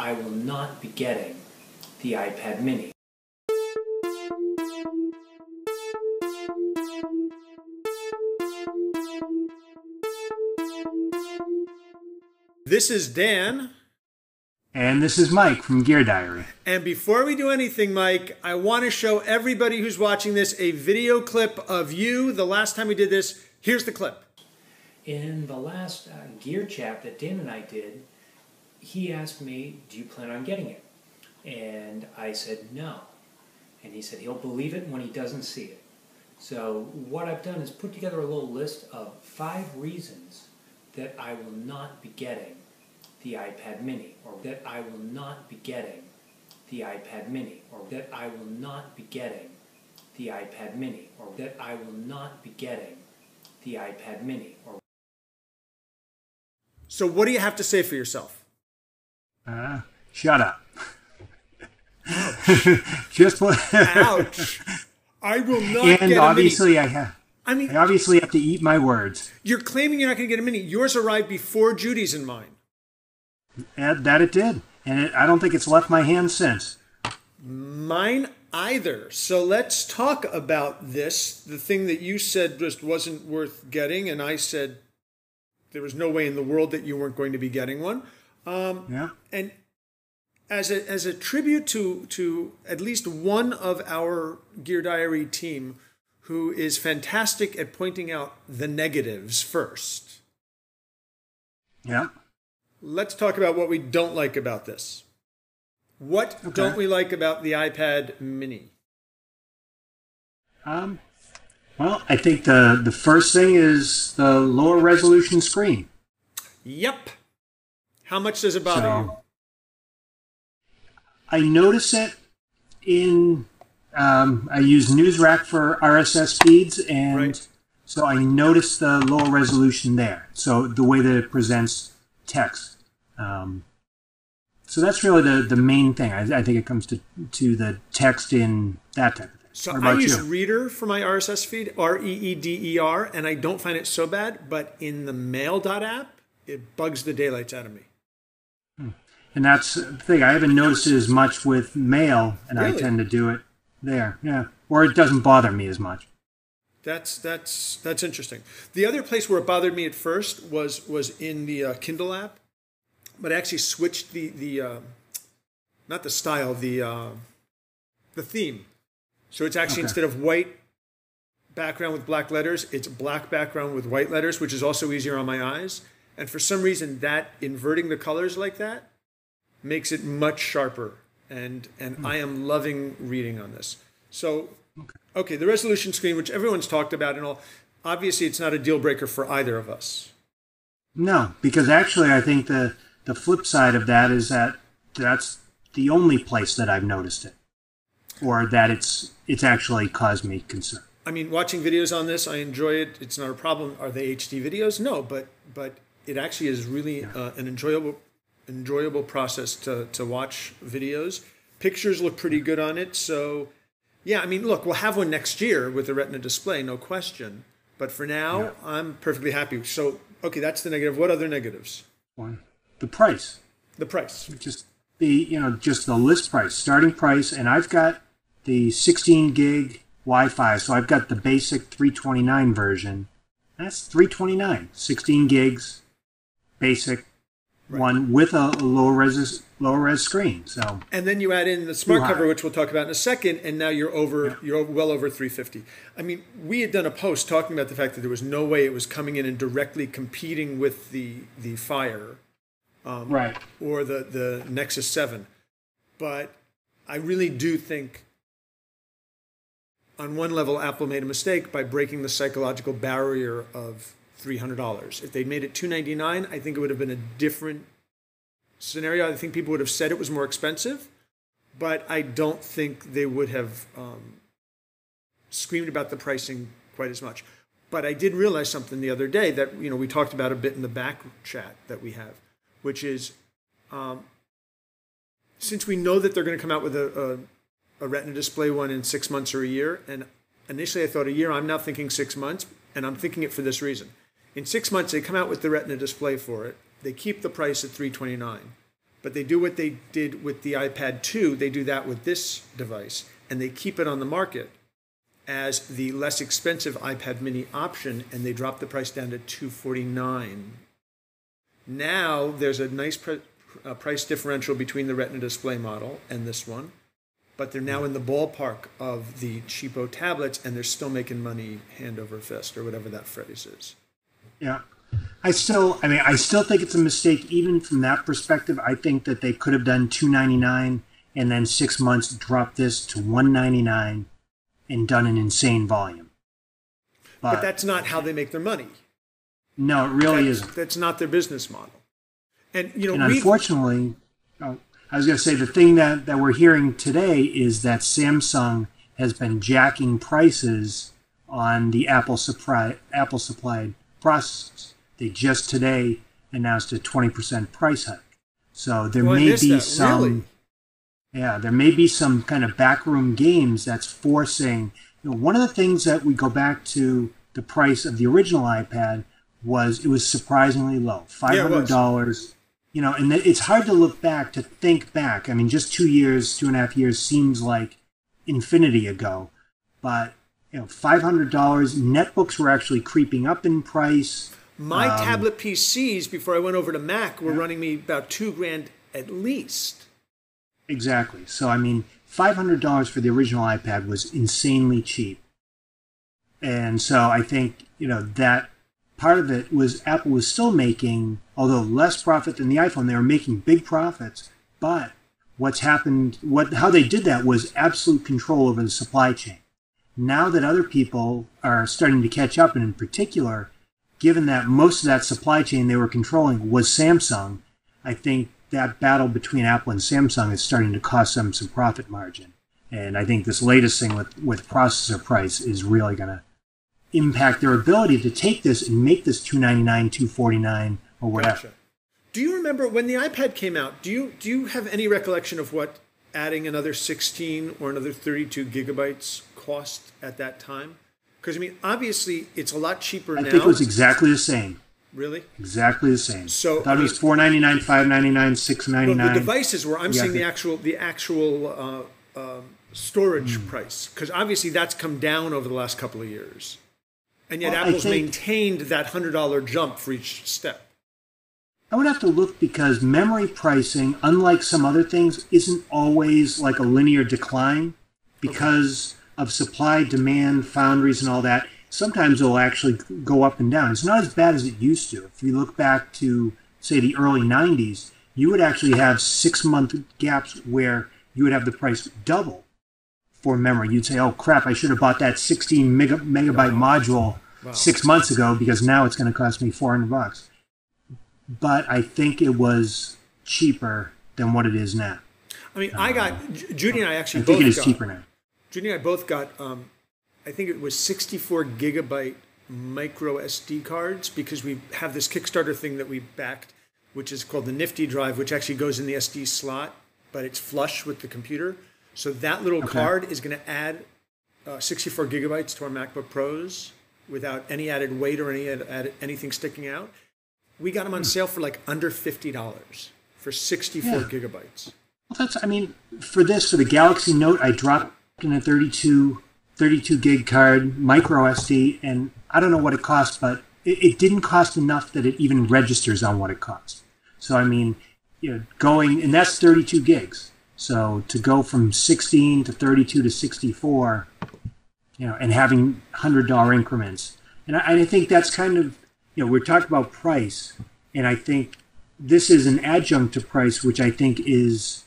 I will not be getting the iPad mini. This is Dan. And this is Mike from Gear Diary. And before we do anything, Mike, I want to show everybody who's watching this a video clip of you. The last time we did this, here's the clip. In the last gear chat that Dan and I did, he asked me, do you plan on getting it? And I said no. And he said he'll believe it when he doesn't see it. So what I've done is put together a little list of 5 reasons that I will not be getting the iPad mini, or that I will not be getting the iPad mini, or that I will not be getting the iPad mini, or that I will not be getting the iPad mini. Or So what do you have to say for yourself? Shut up. Just what? Ouch. I will not get a mini. And obviously I obviously have to eat my words. You're claiming you're not going to get a mini. Yours arrived before Judy's and mine. And that it did. And I don't think it's left my hands since. Mine either. So let's talk about this. The thing that you said just wasn't worth getting, and I said there was no way in the world that you weren't going to be getting one. Yeah. And as a tribute to at least one of our Gear Diary team who is fantastic at pointing out the negatives first. Yeah. Let's talk about what we don't like about this. What don't we like about the iPad mini? Well, I think the first thing is the lower resolution screen. Yep. How much does it bother you? I notice it in, I use NewsRack for RSS feeds, and so I notice the lower resolution there. So the way that it presents text. So that's really the main thing. I think it comes to the text in that type of thing. So I use Reader for my RSS feed, REEDER, and I don't find it so bad, but in the Mail.app, it bugs the daylights out of me. And that's the thing. I haven't noticed it as much with Mail, and Really? I tend to do it there. Yeah. Or it doesn't bother me as much. That's interesting. The other place where it bothered me at first was in the Kindle app, but I actually switched the not the style, the theme. So it's actually instead of white background with black letters, it's black background with white letters, which is also easier on my eyes. And for some reason, that inverting the colors like that makes it much sharper. And I am loving reading on this. So, okay, the resolution screen, which everyone's talked about and all, obviously it's not a deal breaker for either of us. No, because actually I think the flip side of that is that that's the only place that I've noticed it, or that it's actually caused me concern. I mean, watching videos on this, I enjoy it. It's not a problem. Are they HD videos? No, but it actually is really an enjoyable process to watch videos. Pictures look pretty good on it. So, yeah, I mean, look, we'll have one next year with the Retina display, no question. But for now, I'm perfectly happy. So, okay, that's the negative. What other negatives? One, the price. The price. Just just the list price, starting price, and I've got the 16 gig Wi-Fi, so I've got the basic 329 version. That's 329, 16 gigs, basic one with a lower res screen. So, and then you add in the smart cover, which we'll talk about in a second, and now you're well over 350. I mean, we had done a post talking about the fact that there was no way it was coming in and directly competing with the Fire, or the Nexus 7. But I really do think, on one level, Apple made a mistake by breaking the psychological barrier of $300. If they'd made it $299, I think it would have been a different scenario. I think people would have said it was more expensive, but I don't think they would have screamed about the pricing quite as much. But I did realize something the other day that we talked about a bit in the back chat that we have, which is since we know that they're going to come out with a Retina display one in 6 months or a year, and initially I thought a year, I'm now thinking 6 months, and I'm thinking it for this reason. In 6 months, they come out with the Retina display for it. They keep the price at $329. But they do what they did with the iPad 2, they do that with this device, and they keep it on the market as the less expensive iPad mini option, and they drop the price down to $249. Now there's a nice price differential between the Retina display model and this one, but they're now in the ballpark of the cheapo tablets, and they're still making money hand over fist, or whatever that phrase is. Yeah. I still think it's a mistake even from that perspective. I think that they could have done $299 and then 6 months dropped this to $199 and done an insane volume. But that's not how they make their money. No, it really isn't. That's not their business model. And unfortunately, I was going to say the thing that we're hearing today is that Samsung has been jacking prices on the Apple supplied processors. They just today announced a 20% price hike. So there may be some, really? Yeah, there may be some kind of backroom games that's forcing. One of the things that we go back to the price of the original iPad was it was surprisingly low, $500. And it's hard to think back. I mean, just 2 years, 2.5 years seems like infinity ago, but $500. Netbooks were actually creeping up in price. My tablet PCs, before I went over to Mac, were running me about $2,000 at least. Exactly. So, I mean, $500 for the original iPad was insanely cheap. And so I think, that part of it was Apple was still making, although less profit than the iPhone, they were making big profits. But what's happened, how they did that was absolute control over the supply chain. Now that other people are starting to catch up, and in particular, given that most of that supply chain they were controlling was Samsung, I think that battle between Apple and Samsung is starting to cost them some profit margin. And I think this latest thing with processor price is really going to impact their ability to take this and make this $299, $249, or whatever. Gotcha. Do you remember when the iPad came out, do you have any recollection of what adding another 16 or another 32 gigabytes cost at that time? Because, I mean, obviously, it's a lot cheaper now. I think it was exactly the same. Really? Exactly the same. So I thought it was $499, $599, $699. The devices where I'm seeing the actual storage price, because obviously that's come down over the last couple of years, and yet Apple's maintained that $100 jump for each step. I would have to look because memory pricing, unlike some other things, isn't always like a linear decline because of supply, demand, foundries, and all that. Sometimes it'll actually go up and down. It's not as bad as it used to. If you look back to, say, the early 90s, you would actually have 6-month gaps where you would have the price double for memory. You'd say, oh, crap, I should have bought that 16 megabyte module 6 months ago because now it's going to cost me $400. But I think it was cheaper than what it is now. I mean, Judy and I actually both got... I think it is cheaper now. Judy and I both got... I think it was 64 gigabyte micro SD cards because we have this Kickstarter thing that we backed, which is called the Nifty Drive, which actually goes in the SD slot, but it's flush with the computer. So that little card is going to add 64 gigabytes to our MacBook Pros without any added weight or anything sticking out. We got them on sale for like under $50 for 64 gigabytes. Well, for the Galaxy Note, I dropped in a 32 gig card, micro SD, and I don't know what it cost, but it didn't cost enough that it even registers on what it cost. So, and that's 32 gigs. So to go from 16 to 32 to 64, and having $100 increments. And I think that's kind of, we're talking about price, and I think this is an adjunct to price, which I think is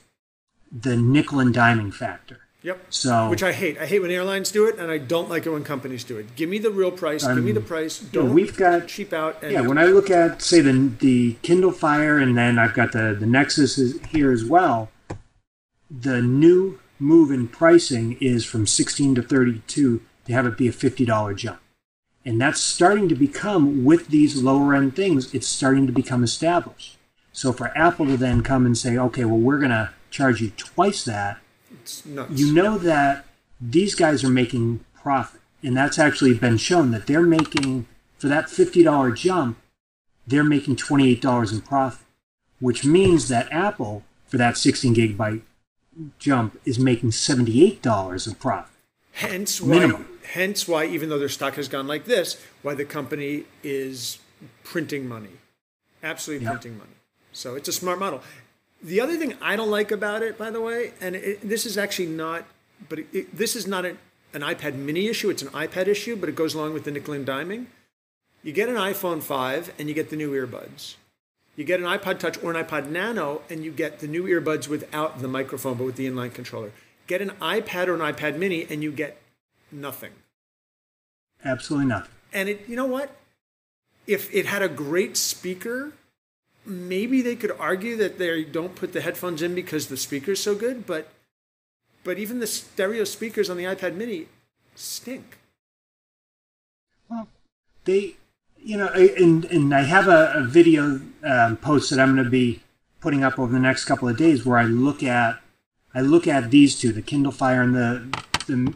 the nickel and diming factor. Yep. So, which I hate. I hate when airlines do it, and I don't like it when companies do it. Give me the real price. Give me the price. Don't we've got cheap out. When I look at, say, the Kindle Fire, and then I've got the Nexus here as well, the new move in pricing is from 16 to 32 to have it be a $50 jump. And that's starting to become, with these lower-end things, it's starting to become established. So for Apple to then come and say, okay, well, we're going to charge you twice that, it's nuts. You know that these guys are making profit. And that's actually been shown that they're making, for that $50 jump, they're making $28 in profit. which means that Apple, for that 16 gigabyte jump, is making $78 of profit. Hence why, even though their stock has gone like this, why the company is printing money. Absolutely printing money. So it's a smart model. The other thing I don't like about it, by the way, and this is actually not, but this is not an iPad mini issue, it's an iPad issue, but it goes along with the nickel and diming. You get an iPhone 5 and you get the new earbuds. You get an iPod Touch or an iPod Nano and you get the new earbuds without the microphone, but with the inline controller. Get an iPad or an iPad mini and you get nothing. Absolutely nothing. And you know what? If it had a great speaker, maybe they could argue that they don't put the headphones in because the speaker's so good, but even the stereo speakers on the iPad mini stink. Well, they, and I have a video post that I'm going to be putting up over the next couple of days where I look at these two, the Kindle Fire and the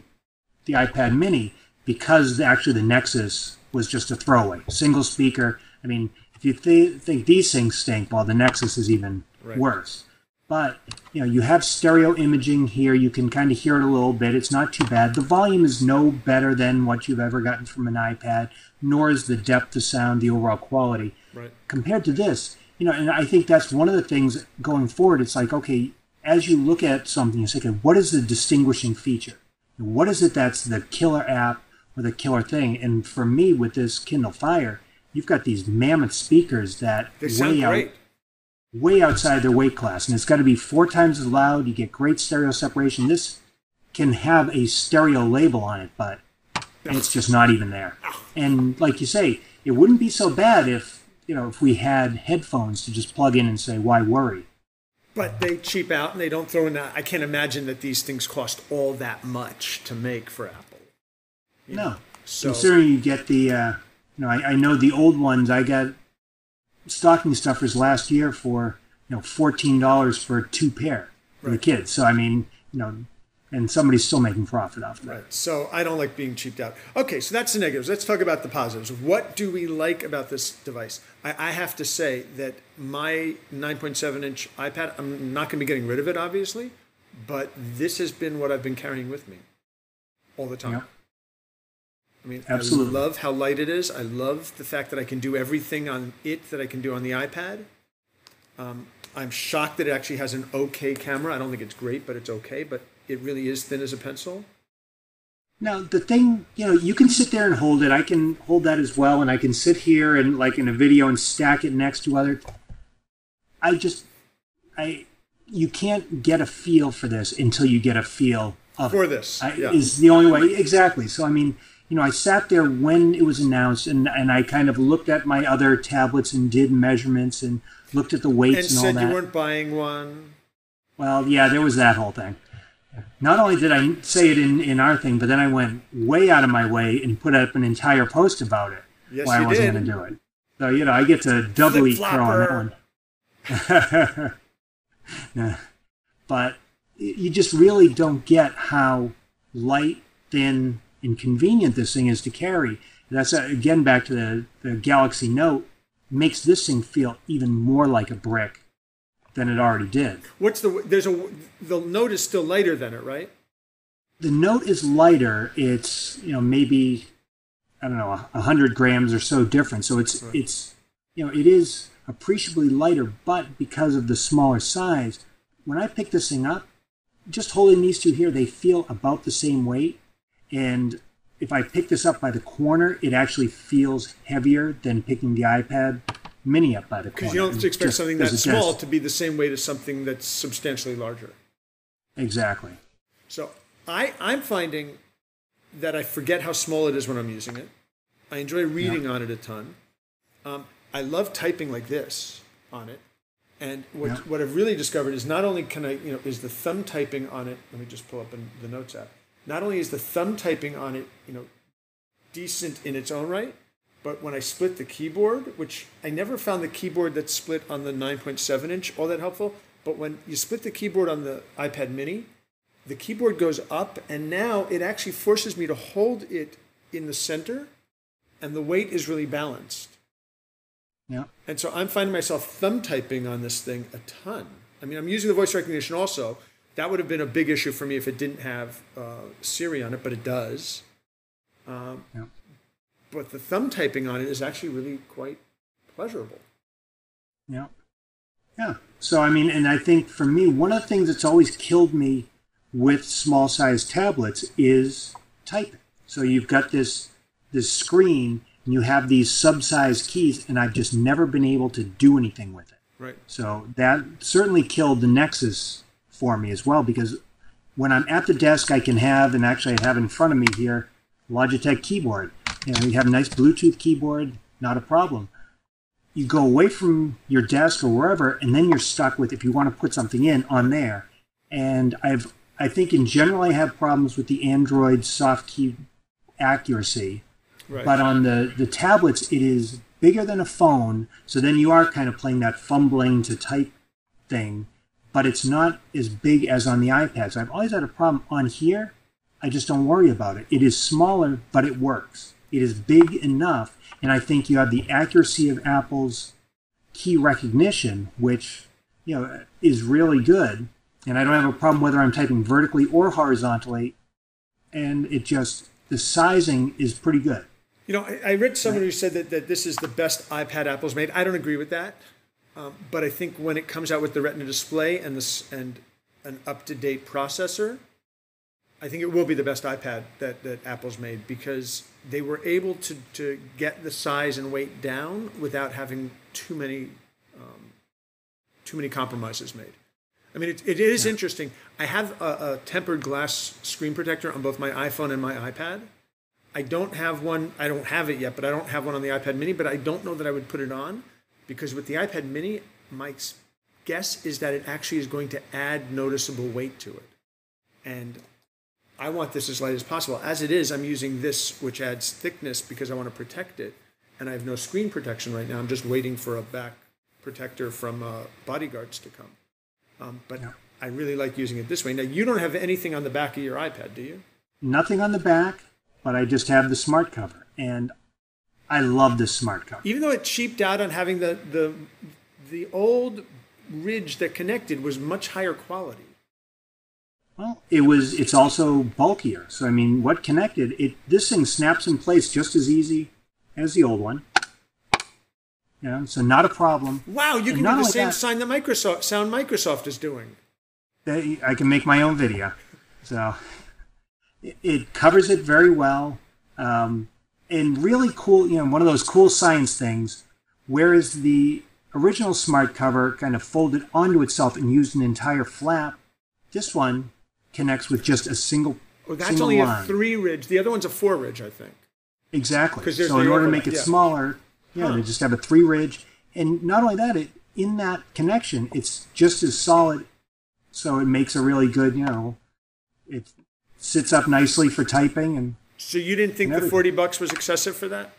iPad mini, because actually the Nexus was just a throwaway, single speaker. I mean, if you think these things stink, well, the Nexus is even worse. But, you have stereo imaging here. You can kind of hear it a little bit. It's not too bad. The volume is no better than what you've ever gotten from an iPad, nor is the depth of sound, the overall quality. Right. Compared to this, and I think that's one of the things going forward. It's like, okay, as you look at something, you say, okay, what is the distinguishing feature? What is it that's the killer app or the killer thing? And for me, with this Kindle Fire, you've got these mammoth speakers that they sound great. Way outside their weight class, and it's got to be 4 times as loud. You get great stereo separation. This can have a stereo label on it, but it's just not even there. And like you say, it wouldn't be so bad if we had headphones to just plug in and say, why worry? But they cheap out and they don't throw in that. I can't imagine that these things cost all that much to make for Apple. No. So, considering you get the, I know the old ones, I got stocking stuffers last year for $14 for 2 pair for the kids. So I mean, and somebody's still making profit off of that. Right. So I don't like being cheaped out. Okay, so that's the negatives. Let's talk about the positives. What do we like about this device? I have to say that my 9.7-inch iPad, I'm not going to be getting rid of it, obviously, but this has been what I've been carrying with me all the time. Yep. I mean, absolutely. I love how light it is. I love the fact that I can do everything on it that I can do on the iPad. I'm shocked that it actually has an okay camera. I don't think it's great, but it's okay. But it really is thin as a pencil. Now, the thing, you can sit there and hold it. I can hold that as well, and I can sit here and, like in a video, and stack it next to other. You can't get a feel for this until you get a feel of it. For this, is the only way. Exactly. So, I mean, I sat there when it was announced, and I kind of looked at my other tablets and did measurements and looked at the weights and all that. And said you weren't buying one. Well, yeah, there was that whole thing. Not only did I say it in our thing, but then I went way out of my way and put up an entire post about it. Yes, why I wasn't going to do it. So, I get to doubly throw on that one. Nah. But you just really don't get how light, thin, and convenient this thing is to carry. That's, again, back to the Galaxy Note, makes this thing feel even more like a brick than it already did. The Note is still lighter than it, right? The Note is lighter. It's, maybe, I don't know, 100 grams or so different. So it's it is appreciably lighter, but because of the smaller size, when I pick this thing up, just holding these two here, they feel about the same weight. And if I pick this up by the corner, it actually feels heavier than picking the iPad mini up by the corner. Because you don't expect something that small to be the same weight as something that's substantially larger. Exactly. So I'm finding that I forget how small it is when I'm using it. I enjoy reading on it a ton. I love typing like this on it. And what I've really discovered is not only is the thumb typing on it, let me just pull up in the Notes app. Not only is the thumb typing on it, decent in its own right, but when I split the keyboard, which I never found the keyboard that's split on the 9.7-inch all that helpful, but when you split the keyboard on the iPad mini, the keyboard goes up, and now it actually forces me to hold it in the center, and the weight is really balanced. Yeah. And so I'm finding myself thumb typing on this thing a ton. I mean, I'm using the voice recognition also. That would have been a big issue for me if it didn't have Siri on it, but it does. Yeah. But the thumb typing on it is actually really quite pleasurable. Yeah. Yeah. So, I mean, and I think for me, one of the things that's always killed me with small size tablets is typing. So you've got this screen and you have these sub-sized keys, and I've just never been able to do anything with it. Right. So that certainly killed the Nexus for me as well, because when I'm at the desk, I can have, and actually I have in front of me here, Logitech keyboard. You know, you have a nice Bluetooth keyboard, not a problem. You go away from your desk or wherever, and then you're stuck with, if you want to put something in, on there. And I think in general I have problems with the Android soft key accuracy. Right. But on the tablets, it is bigger than a phone, so then you are kind of playing that fumbling to type thing, but it's not as big as on the iPad. So I've always had a problem on here. I just don't worry about it. It is smaller, but it works. It is big enough, and I think you have the accuracy of Apple's key recognition, which, you know, is really good. And I don't have a problem whether I'm typing vertically or horizontally, and it just, the sizing is pretty good. You know, I read someone who said that this is the best iPad Apple's made. I don't agree with that. But I think when it comes out with the Retina display and an up-to-date processor, I think it will be the best iPad that Apple's made, because they were able to get the size and weight down without having too many compromises made. I mean, it is interesting. I have a tempered glass screen protector on both my iPhone and my iPad. I don't have one. I don't have it yet, but I don't have one on the iPad mini, but I don't know that I would put it on, because with the iPad mini, my guess is that it actually is going to add noticeable weight to it. And I want this as light as possible. As it is, I'm using this, which adds thickness because I want to protect it. And I have no screen protection right now. I'm just waiting for a back protector from Bodyguards to come. But yeah. I really like using it this way. Now, you don't have anything on the back of your iPad, do you? Nothing on the back, but I just have the smart cover. And I love this smart cover. Even though it cheaped out on having the old ridge that connected was much higher quality. Well, it's also bulkier. So, I mean, what connected, this thing snaps in place just as easy as the old one. Yeah, so not a problem. Wow, you can do the same sound Microsoft is doing. I can make my own video. So it covers it very well. And really cool, you know, one of those cool science things, whereas the original smart cover kind of folded onto itself and used an entire flap, this one connects with just a single that's only line. A 3 ridge. The other one's a 4 ridge, I think. Exactly. So in order to make it smaller, they just have a 3 ridge. And not only that, in that connection, it's just as solid. So it makes a really good, you know, it sits up nicely for typing. And so you didn't think the $40 was excessive for that?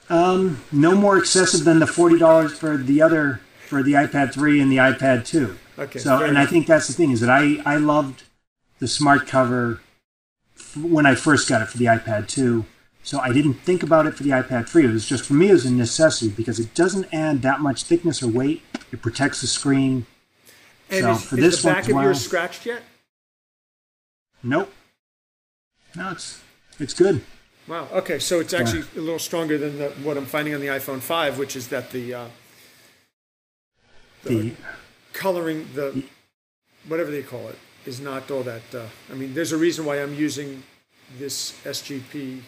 No more excessive than the $40 for the iPad 3 and the iPad 2. Okay. So, and I think that's the thing, is that I loved the smart cover when I first got it for the iPad 2. So I didn't think about it for the iPad 3. It was just, for me, it was a necessity because it doesn't add that much thickness or weight. It protects the screen. And so is the back of yours scratched yet? Nope. No, it's good. Wow. Okay, so it's actually a little stronger than what I'm finding on the iPhone 5, which is that the coloring, whatever they call it, is not all that. I mean, there's a reason why I'm using this SGP.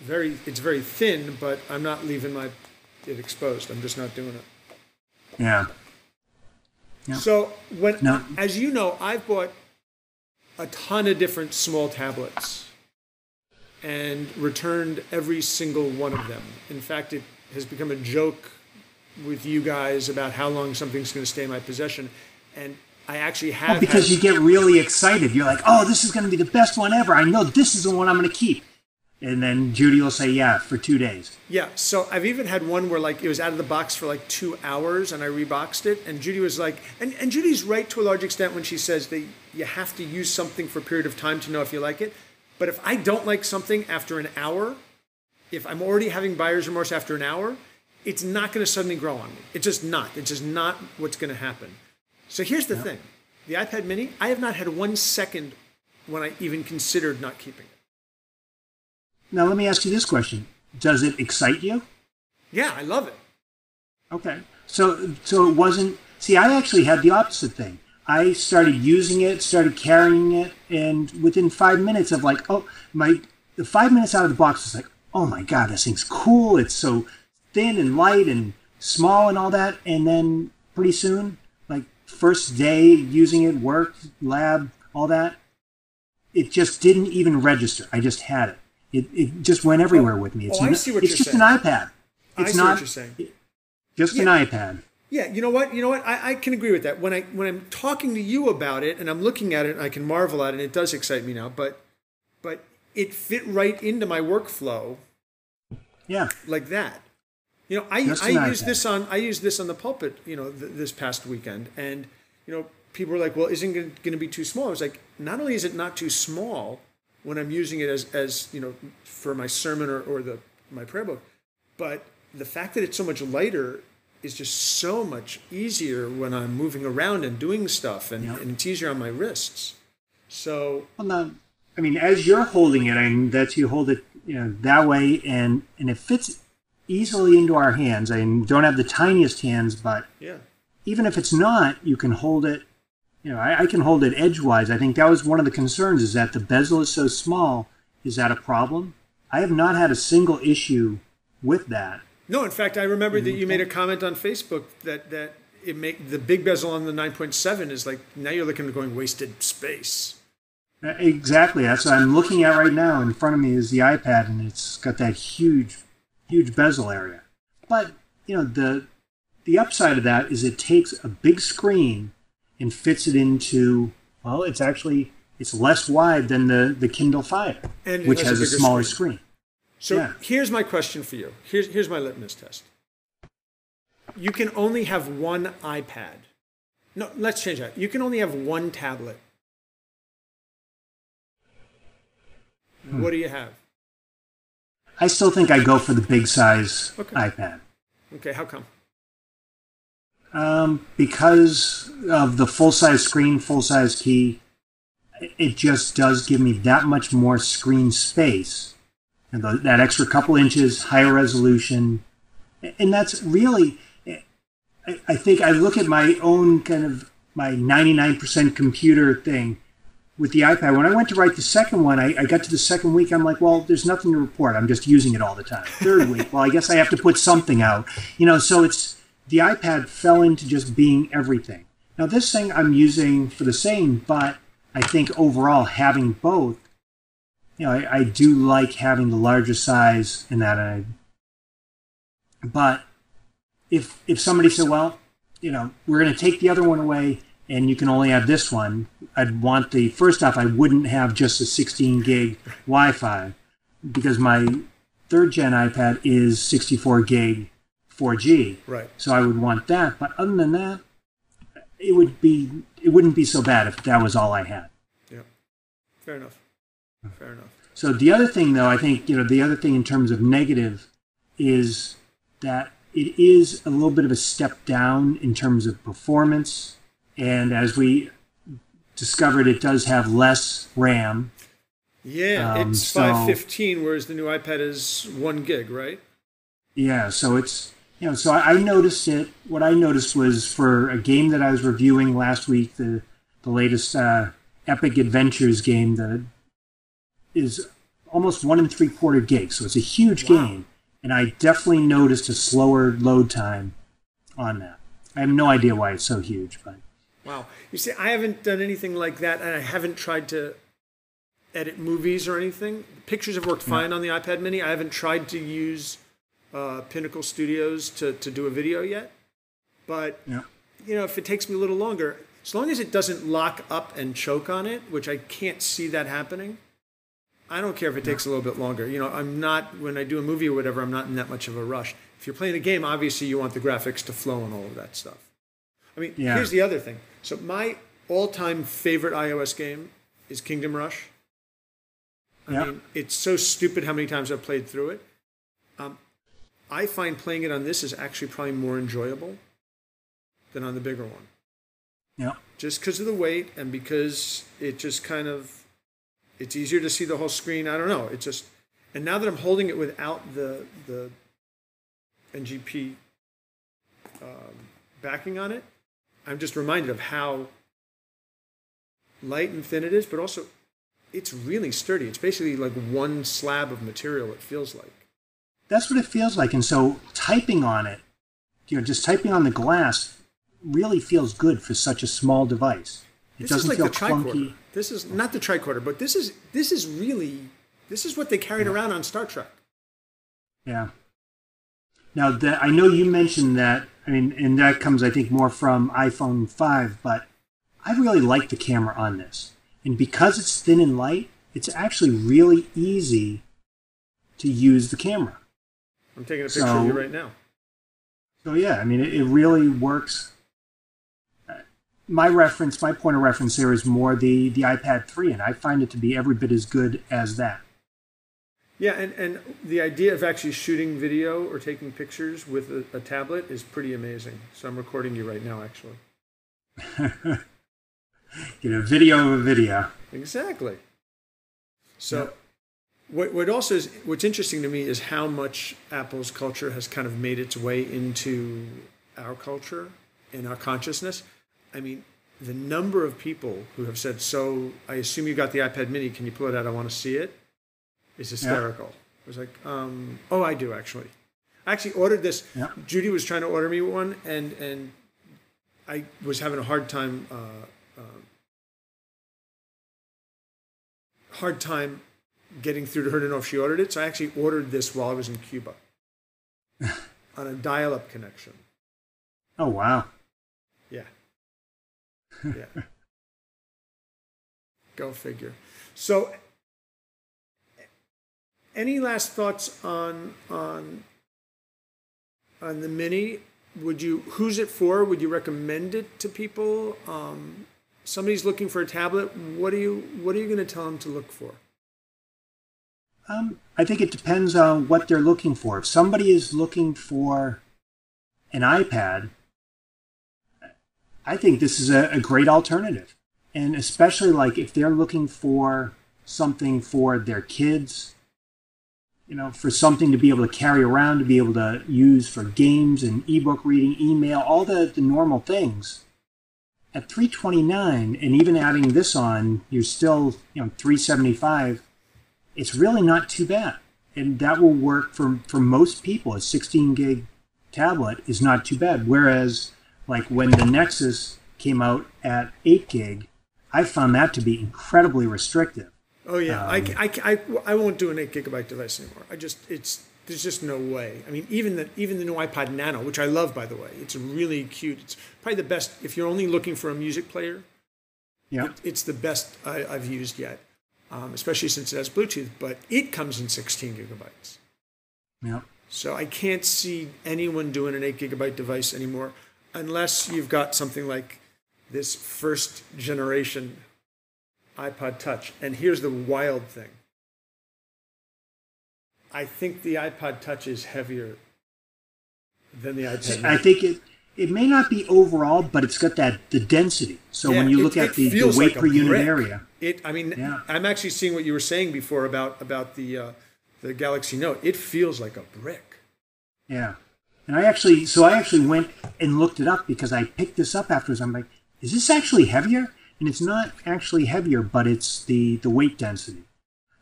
It's very thin, but I'm not leaving it exposed. I'm just not doing it. Yeah. So as you know, I've bought a ton of different small tablets and returned every single one of them. In fact, it has become a joke with you guys about how long something's going to stay in my possession. And I actually have... because you get really excited. You're like, oh, this is going to be the best one ever. I know this is the one I'm going to keep. And then Judy will say, yeah, for 2 days. Yeah, so I've even had one where it was out of the box for 2 hours and I reboxed it. And Judy was like, and Judy's right to a large extent when she says that you have to use something for a period of time to know if you like it. But if I don't like something after an hour, if I'm already having buyer's remorse after an hour, it's not going to suddenly grow on me. It's just not. It's just not what's going to happen. So here's the thing. The iPad mini, I have not had 1 second when I even considered not keeping it. Now, let me ask you this question. Does it excite you? Yeah, I love it. Okay. So it wasn't... See, I actually had the opposite thing. I started using it, started carrying it, and within 5 minutes of like, the 5 minutes out of the box was like, oh my God, this thing's cool. It's so thin and light and small and all that. And then pretty soon, like first day using it, work, lab, all that, it just didn't even register. I just had it. It just went everywhere with me. I see what you're saying. It's just an iPad. I see what you're saying. Just an iPad. Yeah, you know what? I can agree with that. When I'm talking to you about it and I'm looking at it, I can marvel at it, and it does excite me now. But it fit right into my workflow. Yeah, like that. I use this on the pulpit. This past weekend, and people were like, "Well, isn't it going to be too small?" I was like, "Not only is it not too small when I'm using it as for my sermon or my prayer book, but the fact that it's so much lighter is just so much easier when I'm moving around and doing stuff, and it's easier on my wrists." So, as you're holding it, that you hold it, that way, and it fits easily into our hands. I don't have the tiniest hands, but even if it's not, you can hold it. I can hold it edgewise. I think that was one of the concerns, is that the bezel is so small. Is that a problem? I have not had a single issue with that. No, in fact, I remember that you made a comment on Facebook that the big bezel on the 9.7 is like, now you're looking at going wasted space. Exactly. That's what I'm looking at right now. In front of me is the iPad, and it's got that huge bezel area. But, the upside of that is it takes a big screen and fits it into, it's less wide than the Kindle Fire, which has a smaller screen. So here's my question for you. Here's my litmus test. You can only have one iPad. No, let's change that. You can only have one tablet. What do you have? I still think I go for the big size iPad. Okay, how come? Because of the full-size screen, full-size key, it just does give me that much more screen space. And that extra couple inches, higher resolution. And that's really, I think I look at my own my 99% computer thing with the iPad. When I went to write the second one, I got to the second week, I'm like, well, there's nothing to report. I'm just using it all the time. Third week, well, I guess I have to put something out. So the iPad fell into just being everything. Now, this thing I'm using for the same, but I think overall having both, I do like having the larger size in that. But if somebody said, well, we're going to take the other one away and you can only have this one, I'd want first off, I wouldn't have just a 16 gig Wi-Fi, because my third gen iPad is 64 gig 4G. Right. So I would want that. But other than that, it wouldn't be so bad if that was all I had. Yeah. Fair enough. So the other thing, though, I think, the other thing in terms of negative is that it is a little bit of a step down in terms of performance. And as we discovered, it does have less RAM. Yeah, it's 512, whereas the new iPad is 1 gig, right? Yeah, so it's, so I noticed it. What I noticed was for a game that I was reviewing last week, the latest Epic Adventures game that is almost 1 3/4 gigs. So it's a huge game. And I definitely noticed a slower load time on that. I have no idea why it's so huge, but. Wow. You see, I haven't done anything like that, and I haven't tried to edit movies or anything. Pictures have worked fine on the iPad mini. I haven't tried to use Pinnacle Studios to do a video yet. But, if it takes me a little longer, as long as it doesn't lock up and choke on it, which I can't see that happening, I don't care if it takes a little bit longer. I'm not, when I do a movie or whatever, I'm not in that much of a rush. If you're playing a game, obviously you want the graphics to flow and all of that stuff. Here's the other thing. So my all-time favorite iOS game is Kingdom Rush. I mean, it's so stupid how many times I've played through it. I find playing it on this is actually probably more enjoyable than on the bigger one. Yeah. Just because of the weight and because it just kind of, it's easier to see the whole screen. I don't know. It just, and now that I'm holding it without the NGP backing on it, I'm just reminded of how light and thin it is, but also it's really sturdy. It's basically like one slab of material, it feels like. That's what it feels like. And so typing on it, just typing on the glass really feels good for such a small device. It doesn't feel clunky. This is not the tricorder, but this is what they carried around on Star Trek. Yeah. Now, I know you mentioned that, and that comes, I think, more from iPhone 5, but I really like the camera on this. And because it's thin and light, it's actually really easy to use the camera. I'm taking a picture of you right now. So, yeah, it really works. My point of reference there is more the iPad 3, and I find it to be every bit as good as that. Yeah, and the idea of actually shooting video or taking pictures with a tablet is pretty amazing. So I'm recording you right now, actually. Get a video of a video. Exactly. So what's interesting to me is how much Apple's culture has kind of made its way into our culture and our consciousness. The number of people who have said, so I assume you got the iPad mini, can you pull it out? I want to see it. Is hysterical. Yeah. I was like, oh, I do actually. I actually ordered this. Yeah. Judy was trying to order me one, and I was having a hard time getting through to her to know if she ordered it. So I actually ordered this while I was in Cuba on a dial-up connection. Oh, wow. Yeah. Yeah. Go figure. So, any last thoughts on the Mini? Who's it for? Would you recommend it to people? Somebody's looking for a tablet. What are you going to tell them to look for? I think it depends on what they're looking for. If somebody is looking for an iPad, I think this is a great alternative. And especially like if they're looking for something for their kids, for something to be able to carry around, to be able to use for games and ebook reading, email, all the normal things. At $329, and even adding this on, you're still, $375. It's really not too bad. And that will work for most people. A 16 gig tablet is not too bad. Whereas, like when the Nexus came out at 8 gig, I found that to be incredibly restrictive. Oh yeah, I won't do an 8 gigabyte device anymore. There's just no way. Even the new iPod Nano, which I love, by the way, it's really cute. It's probably the best if you're only looking for a music player. Yeah, it's the best I've used yet, especially since it has Bluetooth. But it comes in 16 gigabytes. Yeah. So I can't see anyone doing an 8 gigabyte device anymore, unless you've got something like this first generation iPod Touch. And here's the wild thing. I think the iPod Touch is heavier than the iPad Mini. I think it may not be overall, but it's got the density. So when you look at the weight per unit area. I'm actually seeing what you were saying before about the Galaxy Note. It feels like a brick. Yeah. And I actually went and looked it up because I picked this up afterwards. I'm like, is this actually heavier? And it's not actually heavier, but it's the weight density.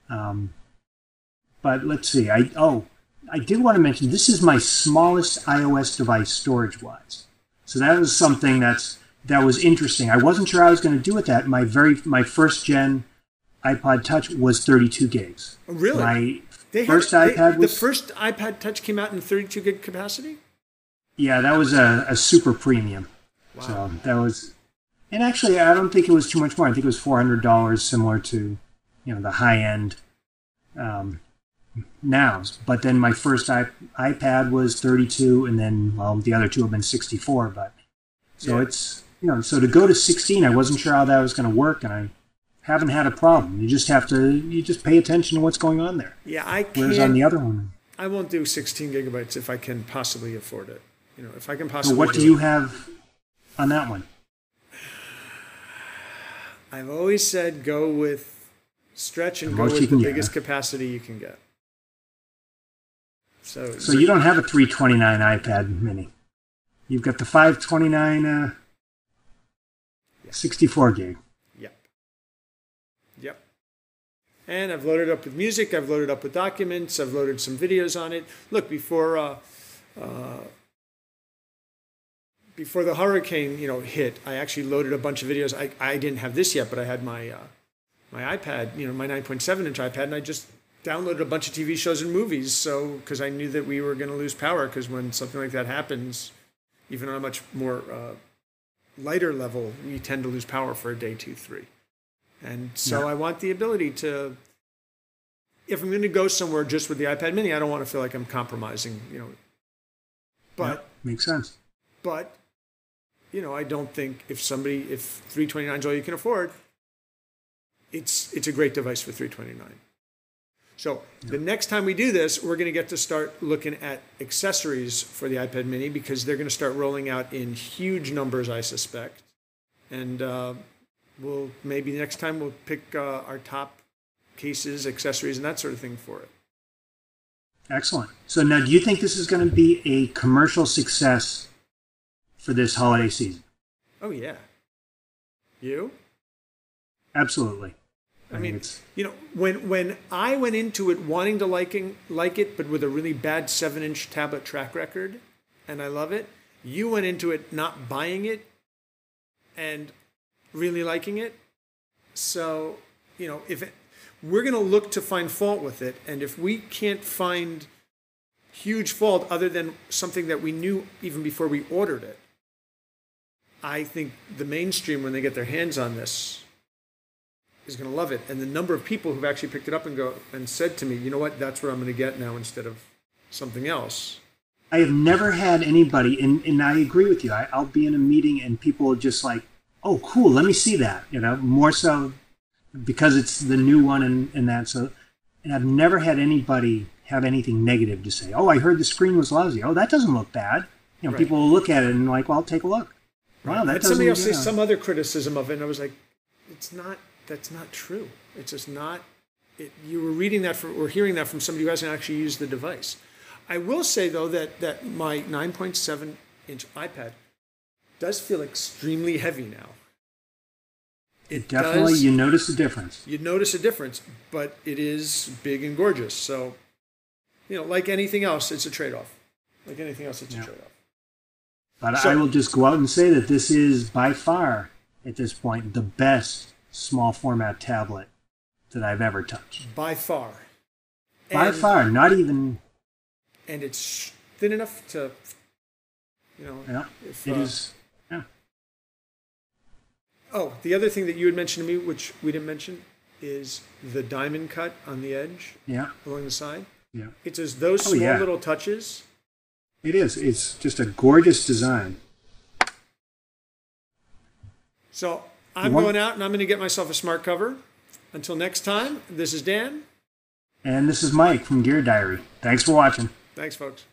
But let's see. I did want to mention this is my smallest iOS device storage-wise. So that was something that was interesting. I wasn't sure I was going to do with that. My first gen iPod Touch was 32 gigs. Oh, really? The first iPad Touch came out in 32 gig capacity? Yeah, that was a super premium. Wow. So that was, and actually I don't think it was too much more. I think it was $400, similar to, the high end nows. But then my first iPad was 32, and then the other two have been 64. But so it's so to go to 16, I wasn't sure how that was going to work, and I haven't had a problem. You just pay attention to what's going on there. Yeah, I can't. Whereas on the other one, I won't do 16 gigabytes if I can possibly afford it. You know, if I can So possibly. what do you have on that one? I've always said go with stretch and The go most you with the can get, biggest huh? capacity you can get. So you don't have a 329 iPad mini. You've got the 529 64 gig. Yep. Yep. And I've loaded up with music. I've loaded up with documents. I've loaded some videos on it. Look, before the hurricane, hit, I actually loaded a bunch of videos. I didn't have this yet, but I had my iPad, my 9.7-inch iPad, and I just downloaded a bunch of TV shows and movies. So, because I knew that we were going to lose power, because when something like that happens, even on a much more lighter level, we tend to lose power for a day, 2, 3. And so I want the ability to, if I'm going to go somewhere just with the iPad mini, I don't want to feel like I'm compromising, But makes sense. But, I don't think if 329 is all you can afford, it's a great device for 329. So the next time we do this, we're going to get to start looking at accessories for the iPad mini, because they're going to start rolling out in huge numbers, I suspect. And maybe next time we'll pick our top cases, accessories, and that sort of thing for it. Excellent. So now, do you think this is going to be a commercial success for this holiday season? Oh, yeah. You? Absolutely. I mean, when I went into it wanting to like it, but with a really bad 7-inch tablet track record, and I love it, you went into it not buying it and really liking it. So, we're going to look to find fault with it, and if we can't find huge fault other than something that we knew even before we ordered it, I think the mainstream, when they get their hands on this, is going to love it. And the number of people who've actually picked it up and said to me, you know what, that's what I'm going to get now instead of something else. I have never had anybody, and I agree with you, I'll be in a meeting and people are just like, oh, cool, let me see that, more so because it's the new one and that. So, and I've never had anybody have anything negative to say. Oh, I heard the screen was lousy. Oh, that doesn't look bad. Right. People will look at it and like, well, I'll take a look. Wow, that doesn't. Somebody else say some other criticism of it, and I was like, that's not true. It's just not. You were reading that or hearing that from somebody who hasn't actually used the device. I will say though that my 9.7-inch iPad does feel extremely heavy now. It definitely does, you notice a difference. You notice a difference, but it is big and gorgeous. So, like anything else, it's a trade-off. Like anything else, it's a trade-off. But I will just go out and say that this is by far, at this point, the best small format tablet that I've ever touched. By far. By far, not even. And it's thin enough to, Yeah, it is. Yeah. Oh, the other thing that you had mentioned to me, which we didn't mention, is the diamond cut on the edge. Yeah. Along the side. Yeah. It's just those small little touches. It is. It's just a gorgeous design. So I'm going out and I'm going to get myself a smart cover. Until next time, this is Dan. And this is Mike from Gear Diary. Thanks for watching. Thanks, folks.